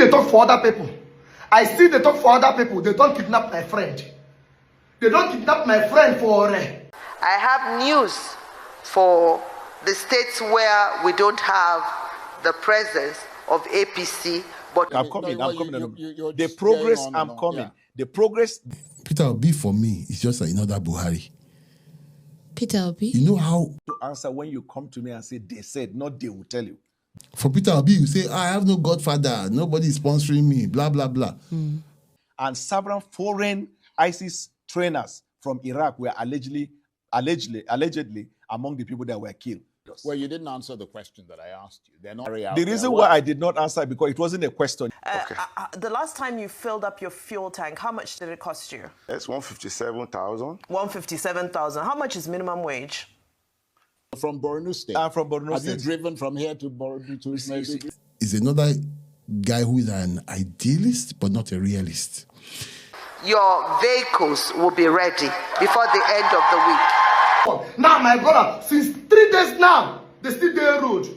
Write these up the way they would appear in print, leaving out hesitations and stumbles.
they talk for other people. I see they talk for other people. They don't kidnap my friend. They don't kidnap my friend for... I have news for the states where we don't have the presence of APC, but... I'm coming. The progress, I'm coming. Yeah. The progress... Peter Obi for me is just another Buhari. Peter Obi? You know how... To answer when you come to me and say, they said, not they will tell you. For Peter Obi, you say, I have no godfather. Nobody is sponsoring me, blah, blah, blah. And several foreign ISIS trainers from Iraq were allegedly among the people that were killed. Well, you didn't answer the question that I asked you. They're not the reason why I did not answer because it wasn't a question. The last time you filled up your fuel tank, how much did it cost you? It's 157,000. 157,000. How much is minimum wage? From Borno State. I'm from Borno State. Have you driven from here to Borno to Maiduguri? Is another guy who is an idealist but not a realist. Your vehicles will be ready before the end of the week. Now, my brother, since 3 days now, they still there road.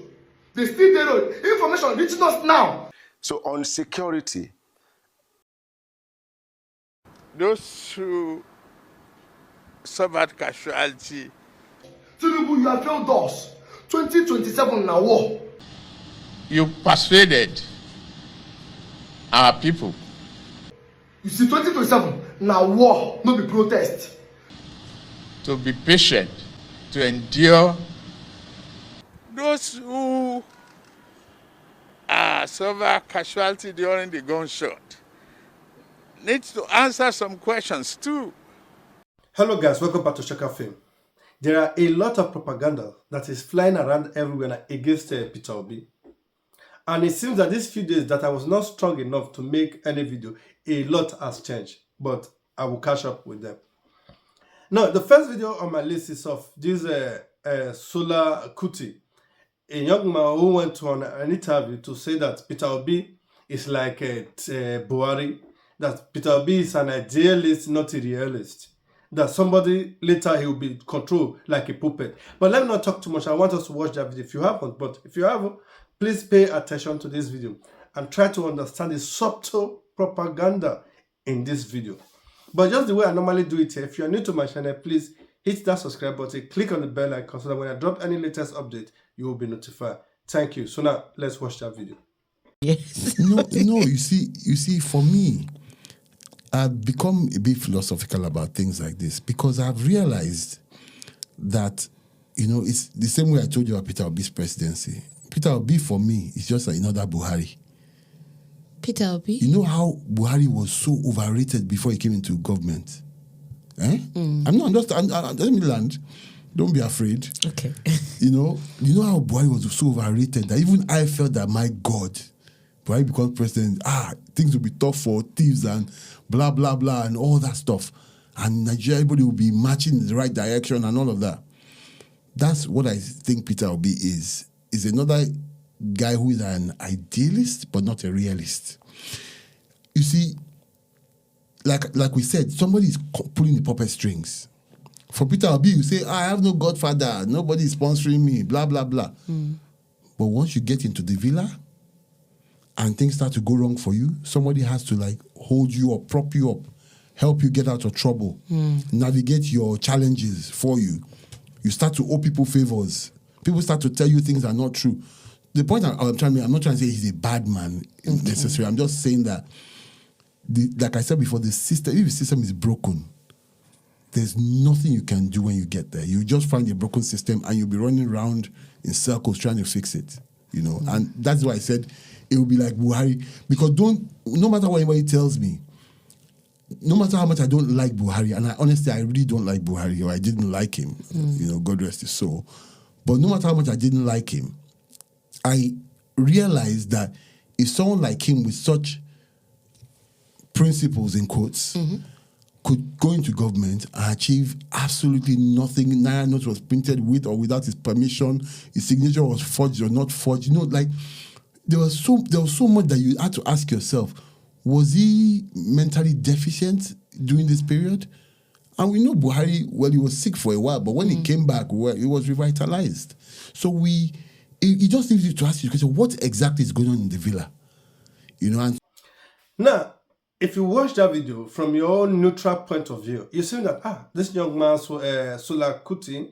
They still there road. Information reaching us now. So on security, those who suffered casualty. Tinubu, you have failed us. 2027 now war. You persuaded our people. You see, 2027 now war, no be protest. To be patient, to endure. Those who suffer casualty during the gunshot need to answer some questions too. Hello guys, welcome back to Chaka Film. There are a lot of propaganda that is flying around everywhere against Peter Obi. And it seems that these few days that I was not strong enough to make any video, a lot has changed. But I will catch up with them. Now, the first video on my list is of this Sola Kuti, a young man who went on an interview to say that Peter Obi is like Buhari, that Peter Obi is an idealist, not a realist, that somebody later he will be controlled like a puppet. But let me not talk too much. I want us to watch that video if you haven't. But if you haven't, please pay attention to this video and try to understand the subtle propaganda in this video. But just the way I normally do it here, if you're new to my channel, please hit that subscribe button, click on the bell icon so that when I drop any latest update, you will be notified. Thank you. So now, let's watch that video. Yes. No, you see, for me, I've become a bit philosophical about things like this because I've realized that, it's the same way I told you about Peter Obi's presidency. Peter Obi, for me, is just another Buhari. Peter Obi? You know how Buhari was so overrated before he came into government? Let me land. Don't be afraid. Okay. You know how Buhari was so overrated that even I felt that, my God, Buhari becomes president, things will be tough for thieves and blah, blah, blah, and all that stuff. And Nigeria, everybody will be marching in the right direction and all of that. That's what I think Peter Obi is another guy who is an idealist but not a realist. You see, like we said, somebody is pulling the puppet strings. For Peter Obi, you say, I have no godfather, nobody is sponsoring me, blah, blah, blah. But once you get into the villa and things start to go wrong for you, somebody has to hold you up, prop you up, help you get out of trouble, navigate your challenges for you. You start to owe people favors. People start to tell you things are not true. The point I'm not trying to say he's a bad man necessarily. I'm just saying that, like I said before, if the system is broken, there's nothing you can do when you get there. You just find a broken system and you'll be running around in circles trying to fix it. And that's why I said it will be like Buhari. Because no matter what anybody tells me, no matter how much I don't like Buhari, and I really don't like Buhari, or I didn't like him, God rest his soul. But no matter how much I didn't like him, I realized that if someone like him with such principles, in quotes, could go into government and achieve absolutely nothing, Naira note was printed with or without his permission, his signature was forged or not forged, there was so much that you had to ask yourself, was he mentally deficient during this period? And we know Buhari, he was sick for a while, but when he came back, he was revitalized. So it just leaves you to ask you the question, what exactly is going on in the villa? You know, and Now, if you watch that video from your own neutral point of view, you see that this young man, Sola Kuti,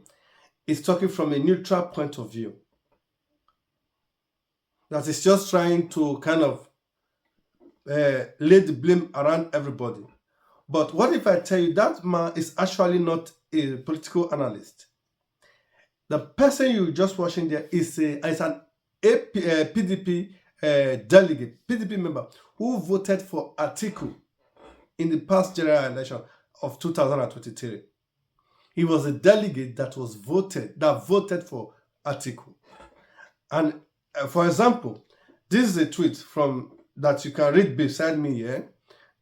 is talking from a neutral point of view. That is just trying to kind of lay the blame around everybody. But what if I tell you that man is actually not a political analyst? The person you just watching there is an PDP delegate, PDP member who voted for Atiku in the past general election of 2023. He was a delegate that voted for Atiku. And for example, this is a tweet from that you can read beside me here,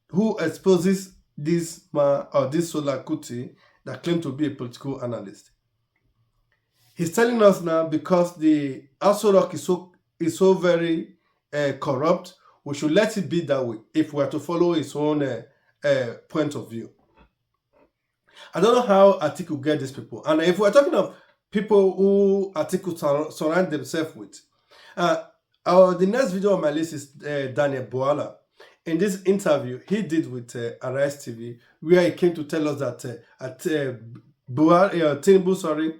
who exposes this man or this Sola Kuti that claimed to be a political analyst. He's telling us now because the Aso Rock is so very corrupt, we should let it be that way if we are to follow his own point of view. I don't know how Atiku get these people. And if we're talking of people who Atiku surround themselves with, the next video on my list is Daniel Bwala. In this interview he did with Arise TV, where he came to tell us that Tinubu,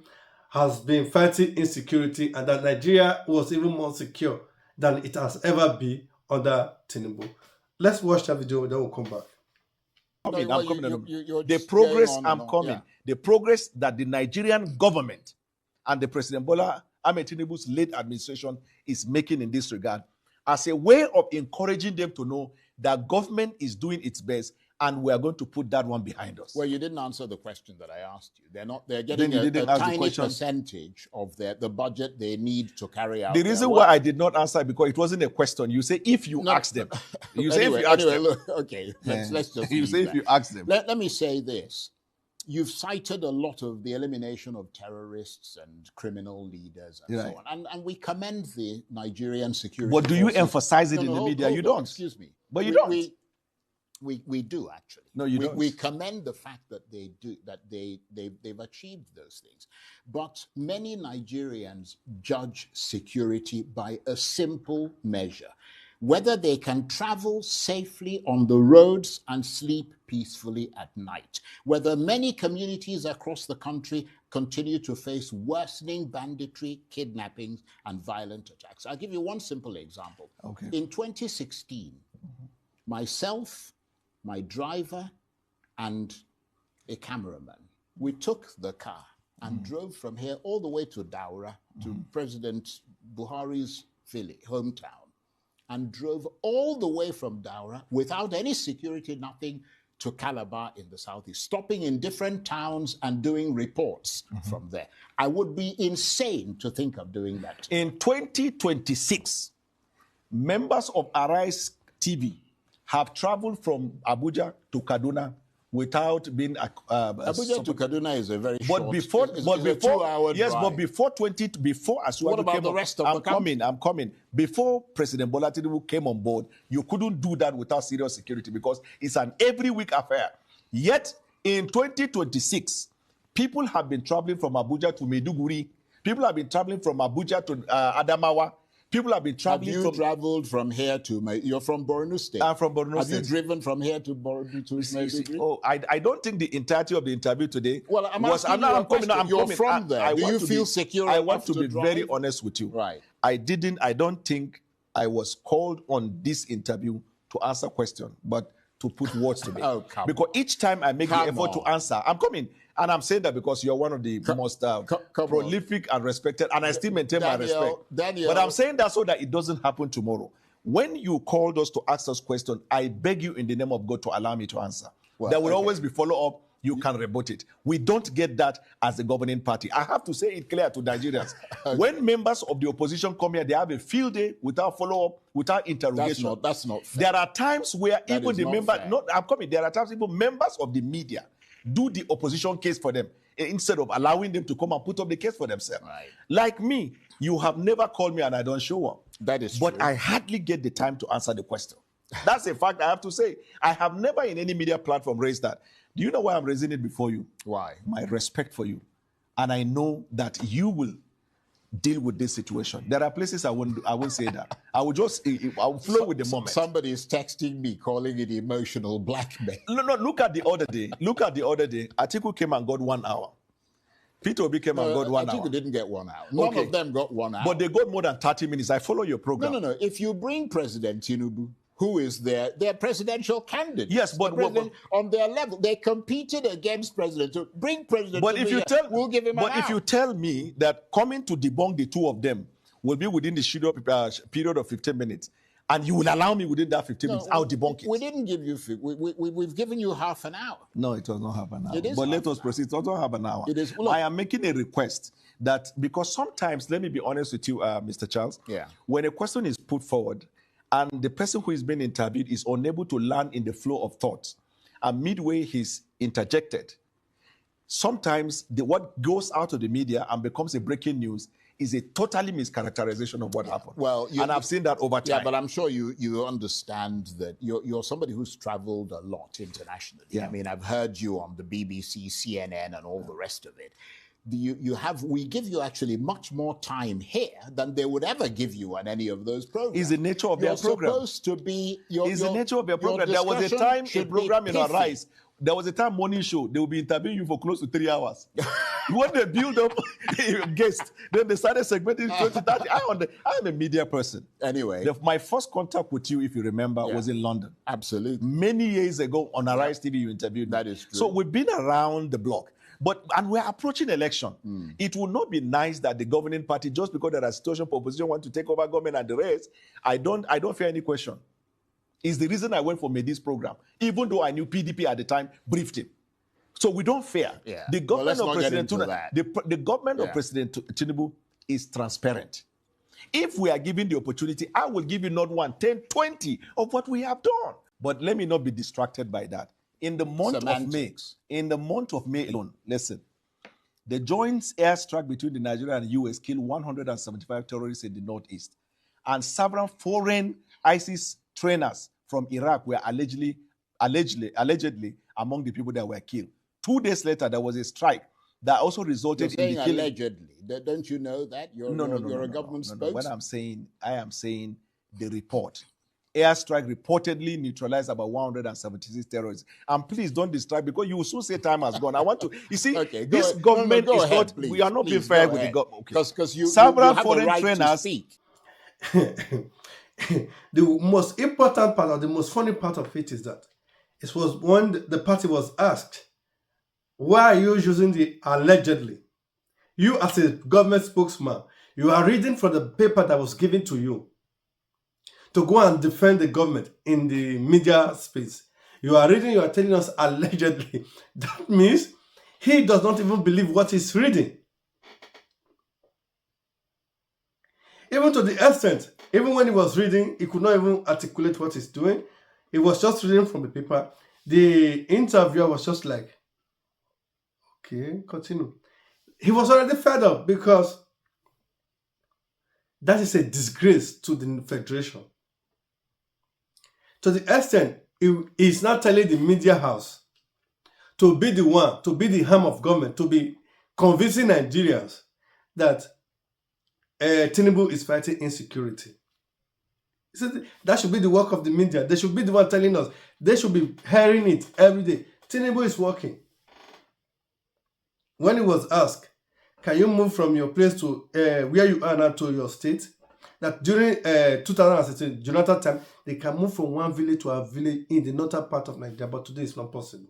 has been fighting insecurity and that Nigeria was even more secure than it has ever been under Tinubu. Let's watch that video, then we'll come back. The progress the progress that the Nigerian government and the President Bola Tinubu's late administration is making in this regard, as a way of encouraging them to know that government is doing its best and we are going to put that one behind us. Well, you didn't answer the question that I asked you. They're getting a tiny percentage of the budget they need to carry out. The reason why I did not answer because it wasn't a question. You say if you ask them. You say if you ask them. Look, okay, let's just you say if you ask them. Let me say this. You've cited a lot of the elimination of terrorists and criminal leaders and so on. And we commend the Nigerian security But do you forces. emphasize it in the media? You don't. Excuse me. But you don't. We do actually. No, you don't. We commend the fact that they do that. They've achieved those things, but many Nigerians judge security by a simple measure: whether they can travel safely on the roads and sleep peacefully at night. Whether many communities across the country continue to face worsening banditry, kidnappings, and violent attacks. I'll give you one simple example. Okay. In 2016, myself, my driver, and a cameraman, we took the car and drove from here all the way to Daura, to President Buhari's village, hometown, and drove all the way from Daura without any security, nothing, to Calabar in the southeast, stopping in different towns and doing reports from there. I would be insane to think of doing that. In 2026, members of Arise TV have traveled from Abuja to Kaduna without being Abuja to Kaduna is a very short. Before, it's a 2-hour yes, drive. but before as what about the rest of the country? I'm coming. Before President Bola Tinubu came on board, you couldn't do that without serious security because it's an every week affair. Yet in 2026, people have been traveling from Abuja to Maiduguri. People have been traveling from Abuja to Adamawa. People have been traveling. Have you traveled from here to you're from Borno State? I'm from Borno State. Have you driven from here to Borno to Maiduguri? Oh, I don't think the entirety of the interview today. Well, I'm coming. You're from there. Do you feel secure? I want to be very honest with you. Right. I don't think I was called on this interview to answer questions, but to put words to me. Because each time I make the effort to answer, I'm coming. And I'm saying that because you're one of the most prolific and respected, and I still maintain my respect. But I'm saying that so that it doesn't happen tomorrow. When you called us to ask us questions, I beg you in the name of God to allow me to answer. Well, there will always be follow-up. You can rebut it. We don't get that as the governing party. I have to say it clear to Nigerians. When members of the opposition come here, they have a field day without follow-up, without interrogation. That's not fair. There are times where even the members, there are times even members of the media do the opposition case for them instead of allowing them to come and put up the case for themselves. Right. Like me, you have never called me and I don't show up. That is But true. I hardly get the time to answer the question. That's a fact I have to say. I have never in any media platform raised that. Do you know why I'm raising it before you? Why? My respect for you. And I know that you will deal with this situation. There are places I won't say that. I will flow with the moment. Somebody is texting me, calling it emotional blackmail. No, look at the other day. Atiku came and got 1 hour. Peter Obi came and got 1 hour. Atiku didn't get 1 hour. None of them got 1 hour. But they got more than 30 minutes. I follow your program. No. If you bring President Tinubu, who is their presidential candidate. Yes, but on their level, they competed against President. So bring President. But Tinubu we'll give him an hour. If you tell me that coming to debunk the two of them will be within the period of 15 minutes, and you will allow me within that 15 minutes, I'll debunk it. We didn't give you. We've given you half an hour. No, it was not half an hour. It is. But let us proceed. It's also half an hour. It is. I am making a request that because sometimes, let me be honest with you, Mr. Charles. Yeah. When a question is put forward, and the person who is being interviewed is unable to land in the flow of thoughts, and midway he's interjected. Sometimes what goes out of the media and becomes a breaking news is a totally mischaracterization of what happened. Well, and I've seen that over time. Yeah, but I'm sure you understand that you're somebody who's traveled a lot internationally. Yeah. I mean, I've heard you on the BBC, CNN, and all the rest of it. We give you actually much more time here than they would ever give you on any of those programs. Is the nature of their program. You're supposed to be... Is the nature of their program. There was a time a program in Arise, there was a time morning show, they will be interviewing you for close to 3 hours. When they build up guests, then they started segmenting 20, 30. I am a media person. Anyway. My first contact with you, if you remember, was in London. Absolutely. Many years ago on Arise TV, you interviewed me. That is true. So we've been around the block. And we're approaching election. It will not be nice that the governing party, just because there are situations for opposition want to take over government and the rest, I don't fear any question. It's the reason I went for Medi's program, even though I knew PDP at the time briefed him. So we don't fear. Yeah. The government of President Tinubu, the government of President Tinubu is transparent. If we are given the opportunity, I will give you not 1, 10, 20 of what we have done. But let me not be distracted by that. In the month of May alone, listen, the joint airstrike between the Nigeria and the US killed 175 terrorists in the northeast, and several foreign ISIS trainers from Iraq were allegedly among the people that were killed. 2 days later, there was a strike that also resulted in the killing. Allegedly, don't you know that? You're a government spokesman. What I am saying the report. Airstrike reportedly neutralized about 176 terrorists. And please don't distract, because you will soon say time has gone. I want to, you see, this government is not, we are not being fair with the government. Because you several have foreign a right trainers. to speak. The most important part, or the most funny part of it, is that it was when the party was asked, why are you using the allegedly? You as a government spokesman, you are reading from the paper that was given to you to go and defend the government in the media space. You are reading, you are telling us allegedly. That means he does not even believe what he's reading. Even to the extent, even when he was reading, he could not even articulate what he's doing. He was just reading from the paper. The interviewer was just like, okay, continue. He was already fed up, because that is a disgrace to the federation. To the extent, he is not telling the media house to be the one, to be the arm of government, to be convincing Nigerians that Tinubu is fighting insecurity. He said that should be the work of the media. They should be the one telling us. They should be hearing it every day. Tinubu is working. When he was asked, can you move from your place to where you are now to your state? That during 2016, Jonathan time, they can move from one village to a village in the northern part of Nigeria, but today it's not possible.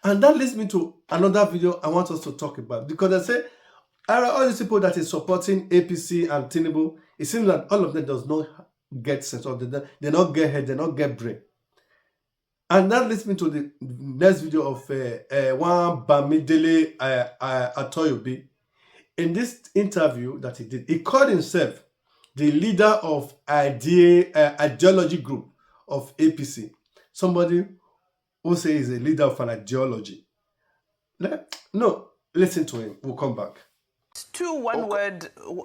And that leads me to another video I want us to talk about, because they say, all these people that is supporting APC and Tinubu, it seems that all of them does not get sense, or they not get head, they not get brain. And that leads me to the next video of one Bamidele Atoyobi. In this interview that he did, he called himself the leader of ideology group of APC. Somebody who says he's a leader of an ideology. No, listen to him. We'll come back.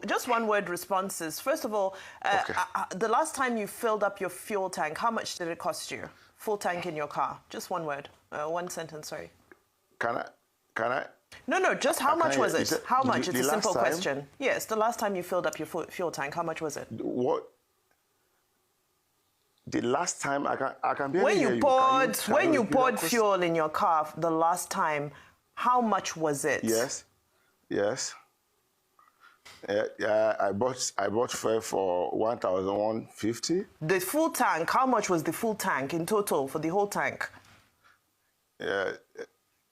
Just one word responses. First of all, the last time you filled up your fuel tank, how much did it cost you? Full tank in your car. Just one word. One sentence, sorry. Can I? No, just how much was it? How much? It's a simple time, question. Yes, the last time you filled up your fuel tank, how much was it? What? The last time I can barely when hear you you. poured when you repeat poured that fuel in your car the last time, how much was it? Yes. Yeah, I bought fuel for 1,150. The full tank, how much was the full tank in total for the whole tank? Yeah,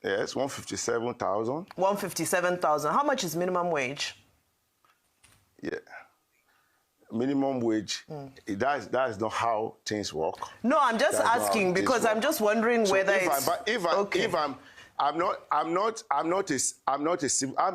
yes, 157,000. 157,000. How much is minimum wage? Yeah. Minimum wage. That's not how things work. No, I'm just asking because I'm just wondering whether I'm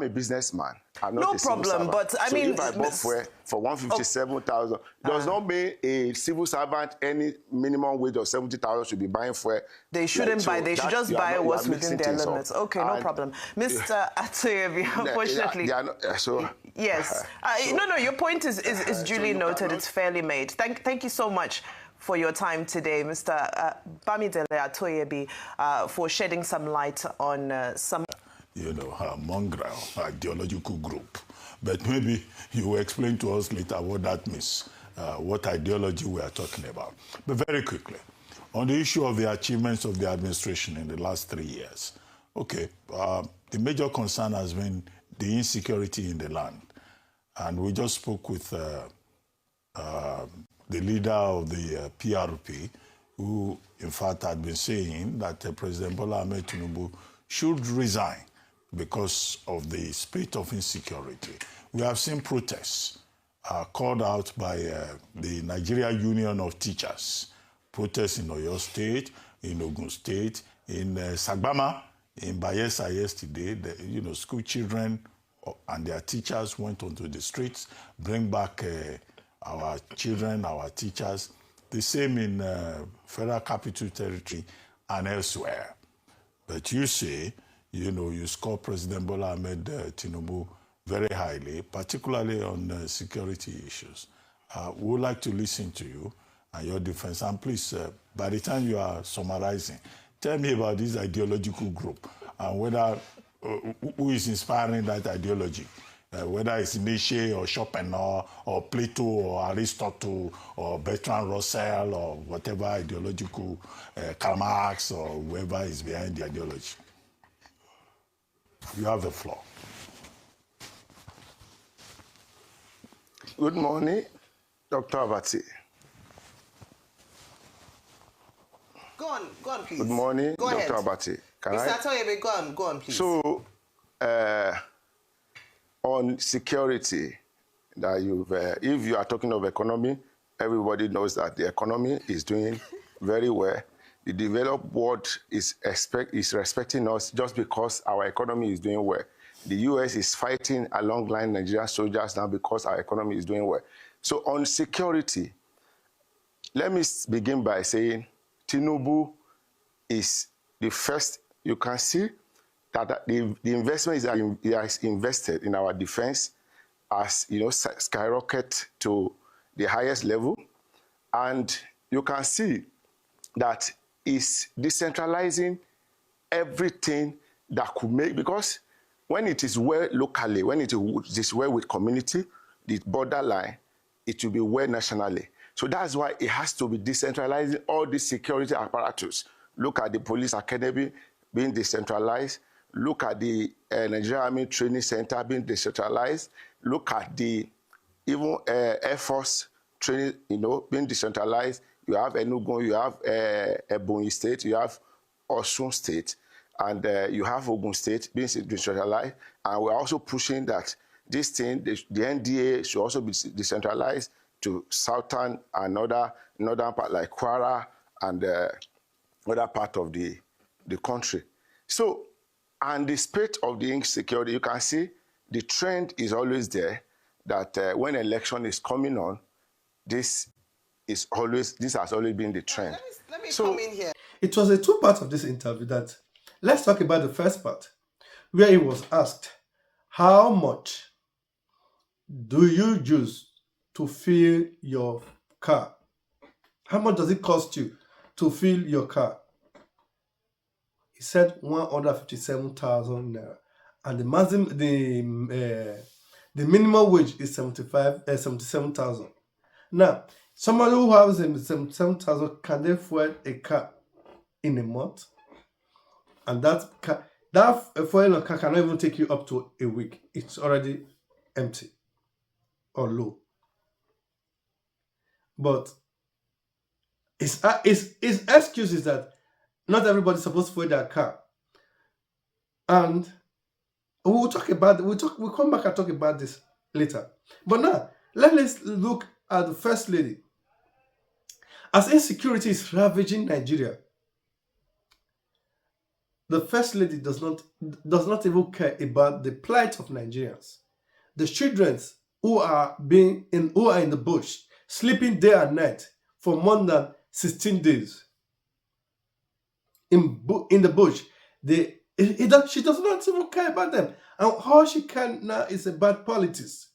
a businessman. I'm not a civil servant. But I mean, if I bought fuel for 157,000, does not mean a civil servant any minimum wage of 70,000 should be buying fuel. They shouldn't buy. They should just buy what's within their limits. Okay, no problem, Mr. Atoyebi. Unfortunately, yes. No. Your point is duly noted. It's fairly made. Thank you so much for your time today, Mr. Bamidele Atoyebi, for shedding some light on some... mongrel ideological group. But maybe you will explain to us later what that means, what ideology we are talking about. But very quickly, on the issue of the achievements of the administration in the last 3 years, okay, the major concern has been the insecurity in the land. And we just spoke with the leader of the PRP, who in fact had been saying that President Bola Tinubu should resign because of the spate of insecurity. We have seen protests called out by the Nigeria Union of Teachers, protests in Oyo State, in Ogun State, in Sagbama, in Bayelsa yesterday. School children and their teachers went onto the streets, bring back our children, our teachers. The same in Federal Capital Territory and elsewhere. But you say, you score President Bola Tinubu very highly, particularly on security issues. We would like to listen to you and your defense. And please, by the time you are summarizing, tell me about this ideological group and whether who is inspiring that ideology. Whether it's Nietzsche or Schopenhauer or Plato or Aristotle or Bertrand Russell or whatever ideological, Karl Marx or whoever is behind the ideology. You have the floor. Good morning, Dr. Abati. Go on, please. Good morning, Go Dr. ahead. Abati. Mr. Atoyebi, go on, please. So, on security, that if you are talking of economy, everybody knows that the economy is doing very well. The developed world is respecting us just because our economy is doing well. The US is fighting alongside Nigerian soldiers now because our economy is doing well. So on security, let me begin by saying Tinubu is the first. You can see that the investment he has invested in our defense has skyrocket to the highest level, and you can see that is decentralizing everything that could make, because when it is well locally, when it is well with community, the borderline, it will be well nationally. So that's why it has to be decentralizing all the security apparatus. Look at the police academy being decentralized. Look at the Nigerian Army Training Center being decentralized. Look at the even Air Force training, being decentralized. You have Enugu, you have Ebonyi State, you have Osun State, and you have Ogun State being decentralized. And we're also pushing that this thing, the NDA should also be decentralized to southern and northern part like Kwara and other part of the country. So, and the spate of the insecurity, you can see the trend is always there, that when election is coming on, this has always been the trend. Let me come in here. It was a two-part of this interview. That let's talk about the first part, where he was asked, how much do you use to fill your car? How much does it cost you to fill your car? He said 157,000 naira. and the minimum wage is 77,000. Now, somebody who has 77,000, can they fuel a car in a month? And that fuel a car cannot even take you up to a week. It's already empty or low. But his excuse is that not everybody's supposed to fuel their car. And we'll talk about we'll come back and talk about this later. But now, let's look at the First Lady. As insecurity is ravaging Nigeria, the First Lady does not even care about the plight of Nigerians. The children who are in the bush, sleeping day and night for more than 16 days in the bush, she does not even care about them. And all she can now is about politics.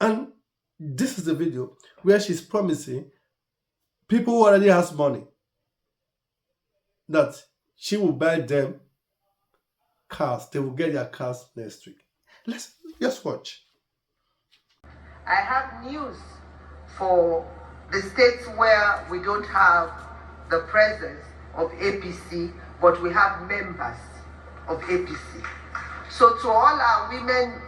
And this is the video where she's promising people who already has money that she will buy them cars. They will get their cars next week. Let's just watch. I have news for the states where we don't have the presence of APC, but we have members of APC. So to all our women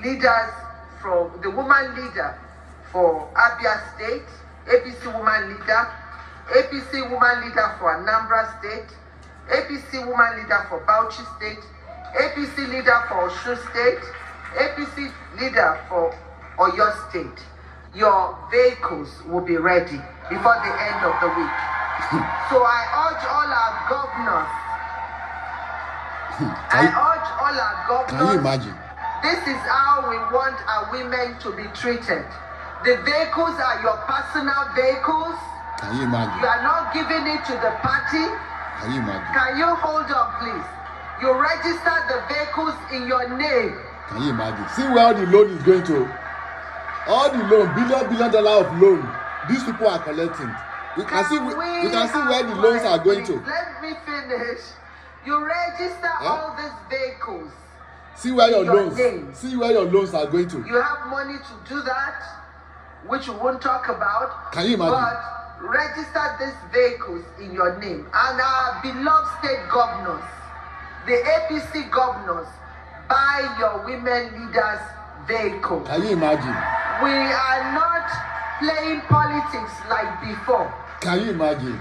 leaders, from the woman leader for Abia State, APC woman leader, APC woman leader for Anambra State, APC woman leader for Bauchi State, APC leader for Osun State, APC leader for Oyo State. Your vehicles will be ready before the end of the week. So I urge all our governors, Can you imagine? this is how we want our women to be treated. The vehicles are your personal vehicles. Can you imagine? You are not giving it to the party. Can you imagine? Can you hold on, please? You register the vehicles in your name. Can you imagine? See where the loan is going to. All the loan, $billion of loan, these people are collecting. We can see where the loans are going to. Let me finish. You register all these vehicles. See where your name. loans. See where your loans are going to. You have money to do that, which we won't talk about. Can you imagine? But register these vehicles in your name. And our beloved state governors, the APC governors, buy your women leaders vehicles. Can you imagine? We are not playing politics like before. Can you imagine?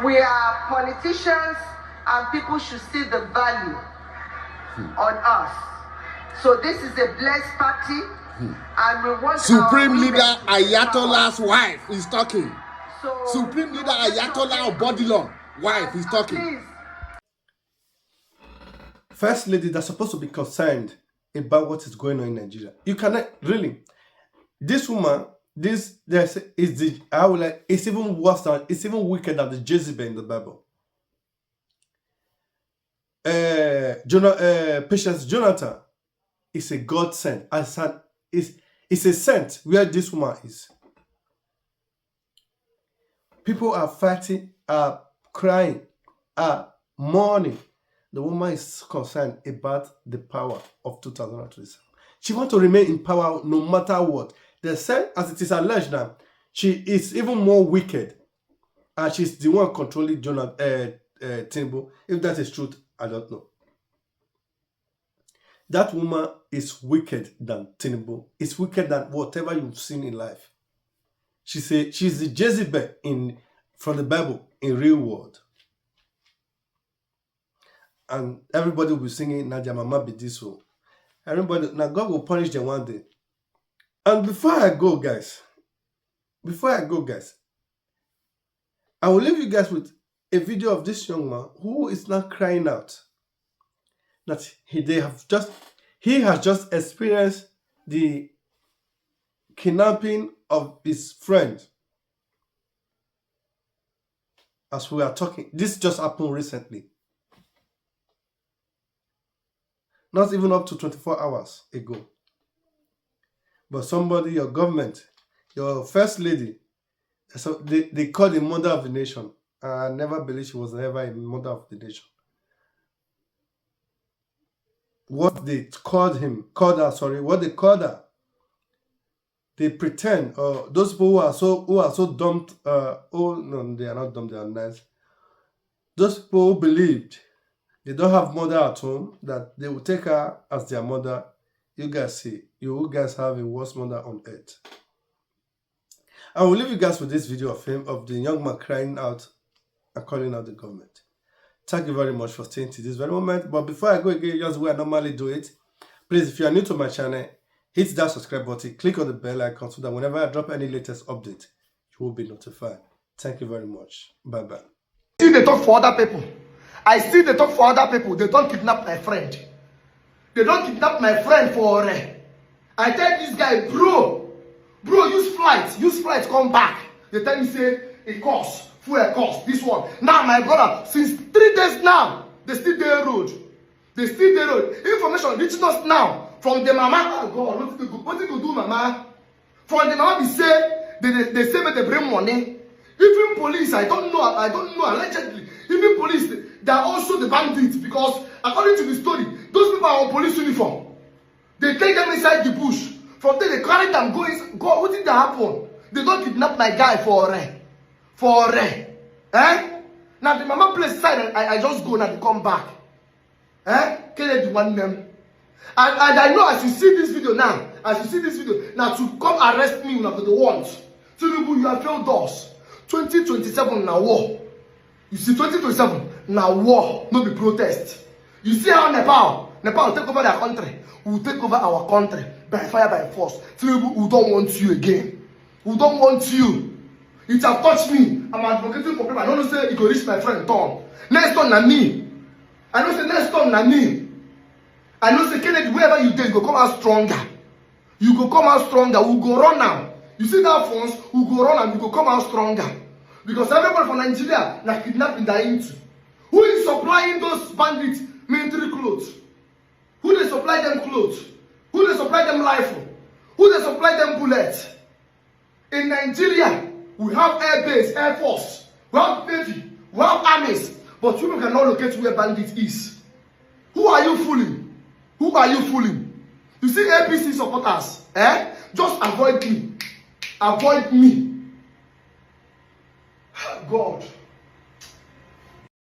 We are politicians, and people should see the value on us. So this is a blessed party, and we want Supreme Leader Ayatollah's wife is talking. So Supreme Leader Ayatollah of Bodilon wife is talking. Please. First Lady that's supposed to be concerned about what is going on in Nigeria. You cannot really. This woman, it's even worse than, it's even wicked than the Jezebel in the Bible. Patience Jonathan is a God sent. It's a sent where this woman is. People are fighting, are crying, are mourning. The woman is concerned about the power of 2027. She wants to remain in power no matter what. They say, as it is alleged now, she is even more wicked. And she's the one controlling Tinubu. If that is truth, I don't know. That woman is wicked than Tinubu. It's wicked than whatever you've seen in life. She's the Jezebel from the Bible in real world. And everybody will be singing Nadia Mama Bidiso. Everybody, now God will punish them one day. And before I go, guys, I will leave you guys with a video of this young man who is now crying out that he has just experienced the kidnapping of his friend. As we are talking, this just happened recently. Not even up to 24 hours ago. But somebody, your government, your first lady, so they call the mother of the nation. I never believed she was ever a mother of the nation. what they called her. They pretend, those people who are so dumped, oh no, they are not dumb, they are nice. Those people who believed they don't have mother at home, that they will take her as their mother. You guys see, you guys have a worse mother on earth. I will leave you guys with this video of the young man crying out and calling out the government. Thank you very much for staying to this very moment. But before I go again, just the way I normally do it, please, if you are new to my channel, hit that subscribe button, click on the bell icon so that whenever I drop any latest update, you will be notified. Thank you very much. Bye-bye. I see they talk for other people. I see they talk for other people. They don't kidnap my friend. They don't kidnap my friend for I tell this guy, bro, use flight, come back. They tell me, say, it costs, fuel cost, this one. Now, my brother, since 3 days now, they still there road. They still there road. Information reaching us now from the mama. Oh God, what did you do, mama? From the mama, they say they bring money. Even police, I don't know, allegedly, even police, they are also the bandits, because according to the story, those people are on police uniform. They take them inside the bush. From there, they carry them, go, what did that happen? They don't kidnap my guy for Now the mama place side, I just go, now they come back. Kill the one them. And I know as you see this video now, now to come arrest me when the ones. Tinubu, you have failed us. 2027 now war. You see, 2027 now war, no be protest. You see how Nepal take over their country. We will take over our country by fire, by force. Tinubu, we don't want you again. We don't want you. It have touched me. I'm advocating for people. I don't say it will reach my friend Tom. Next turn na me. I don't say next turn na me. I don't say Kennedy, wherever you go, you go come out stronger. You go come out stronger. We go run now. You see that phones, we go run and we go come out stronger. Because everybody from Nigeria na kidnapping that into. Who is supplying those bandits military clothes? Who they supply them clothes? Who they supply them rifle? Who they supply them bullets? In Nigeria, we have air base, air force, we have navy, we have armies, but people cannot locate where bandit is. Who are you fooling? Who are you fooling? You see APC supporters, just avoid me. Avoid me. God.